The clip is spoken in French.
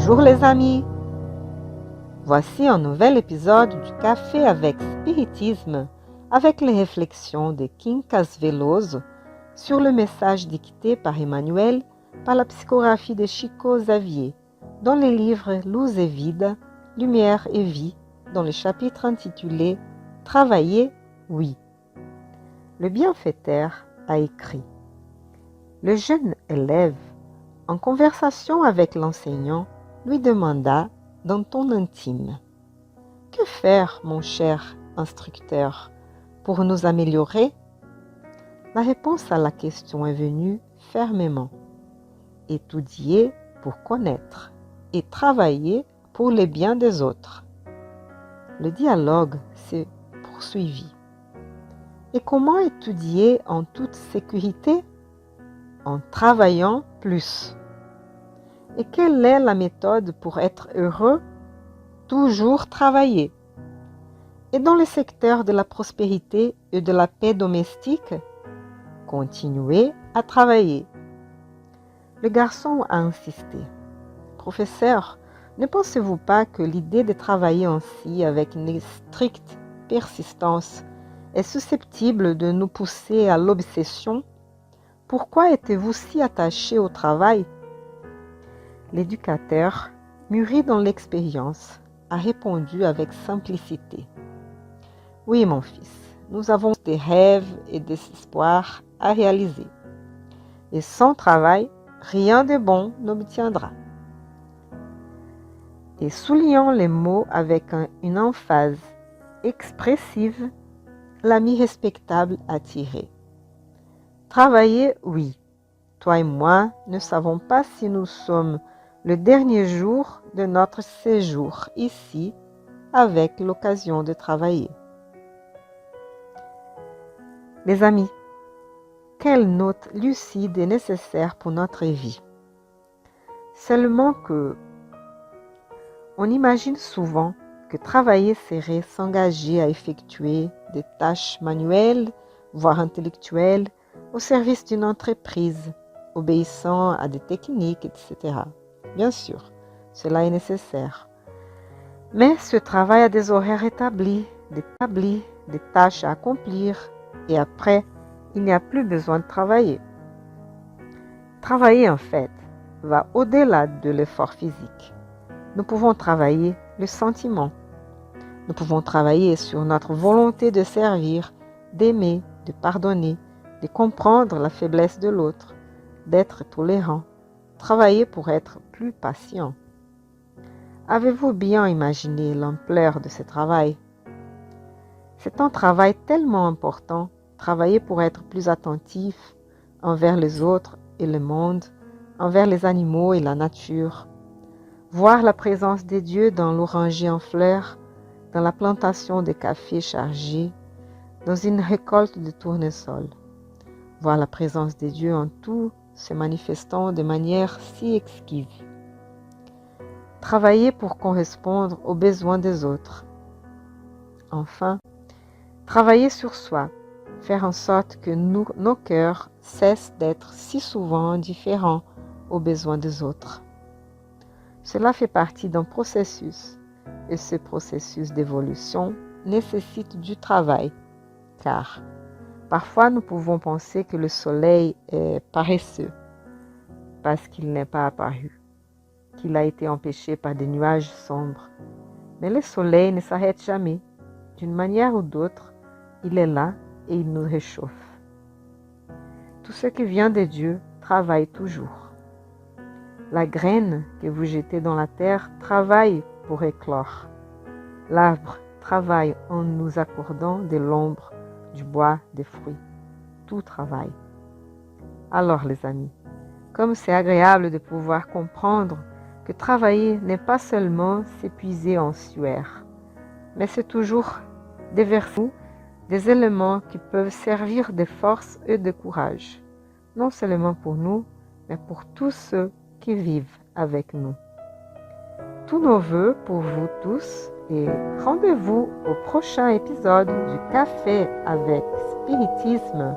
Bonjour les amis, voici un nouvel épisode du Café avec Spiritisme avec les réflexions de Quincas Veloso sur le message dicté par Emmanuel par la psychographie de Chico Xavier dans les livres Luz et Vida, Lumière et Vie dans le chapitre intitulé Travailler, oui. Le bienfaiteur a écrit: le jeune élève, en conversation avec l'enseignant, lui demanda dans ton intime: que faire, mon cher instructeur, pour nous améliorer? La réponse à la question est venue fermement: étudier pour connaître et travailler pour le bien des autres. Le dialogue s'est poursuivi. Et comment étudier en toute sécurité? En travaillant plus. Et quelle est la méthode pour être heureux? Toujours travailler. Et dans le secteur de la prospérité et de la paix domestique, continuer à travailler. Le garçon a insisté. Professeur, ne pensez-vous pas que l'idée de travailler ainsi avec une stricte persistance est susceptible de nous pousser à l'obsession? Pourquoi êtes-vous si attaché au travail? L'éducateur, mûri dans l'expérience, a répondu avec simplicité. Oui, mon fils, nous avons des rêves et des espoirs à réaliser. Et sans travail, rien de bon n'obtiendra. Et soulignant les mots avec une emphase expressive, l'ami respectable a tiré. Travailler, oui. Toi et moi ne savons pas si nous sommes le dernier jour de notre séjour ici avec l'occasion de travailler. Les amis, quelle note lucide est nécessaire pour notre vie? Seulement que on imagine souvent que travailler serait s'engager à effectuer des tâches manuelles, voire intellectuelles, au service d'une entreprise, obéissant à des techniques, etc. Bien sûr, cela est nécessaire. Mais ce travail a des horaires établis, des tâches à accomplir, et après, il n'y a plus besoin de travailler. Travailler, en fait, va au-delà de l'effort physique. Nous pouvons travailler le sentiment. Nous pouvons travailler sur notre volonté de servir, d'aimer, de pardonner, de comprendre la faiblesse de l'autre, d'être tolérant. Travailler pour être plus patient. Avez-vous bien imaginé l'ampleur de ce travail? C'est un travail tellement important, travailler pour être plus attentif envers les autres et le monde, envers les animaux et la nature. Voir la présence de Dieu dans l'oranger en fleurs, dans la plantation de café chargé, dans une récolte de tournesol. Voir la présence de Dieu en tout, se manifestant de manière si exquise. Travailler pour correspondre aux besoins des autres. Enfin, travailler sur soi, faire en sorte que nos cœurs cessent d'être si souvent indifférents aux besoins des autres. Cela fait partie d'un processus, et ce processus d'évolution nécessite du travail, car parfois nous pouvons penser que le soleil est paresseux, parce qu'il n'est pas apparu, qu'il a été empêché par des nuages sombres. Mais le soleil ne s'arrête jamais. D'une manière ou d'autre, il est là et il nous réchauffe. Tout ce qui vient de Dieu travaille toujours. La graine que vous jetez dans la terre travaille pour éclore. L'arbre travaille en nous accordant de l'ombre, du bois, des fruits. Tout travaille. Alors les amis, comme c'est agréable de pouvoir comprendre que travailler n'est pas seulement s'épuiser en sueur, mais c'est toujours déverser des éléments qui peuvent servir de force et de courage, non seulement pour nous, mais pour tous ceux qui vivent avec nous. Tous nos vœux pour vous tous et rendez-vous au prochain épisode du Café avec Spiritisme.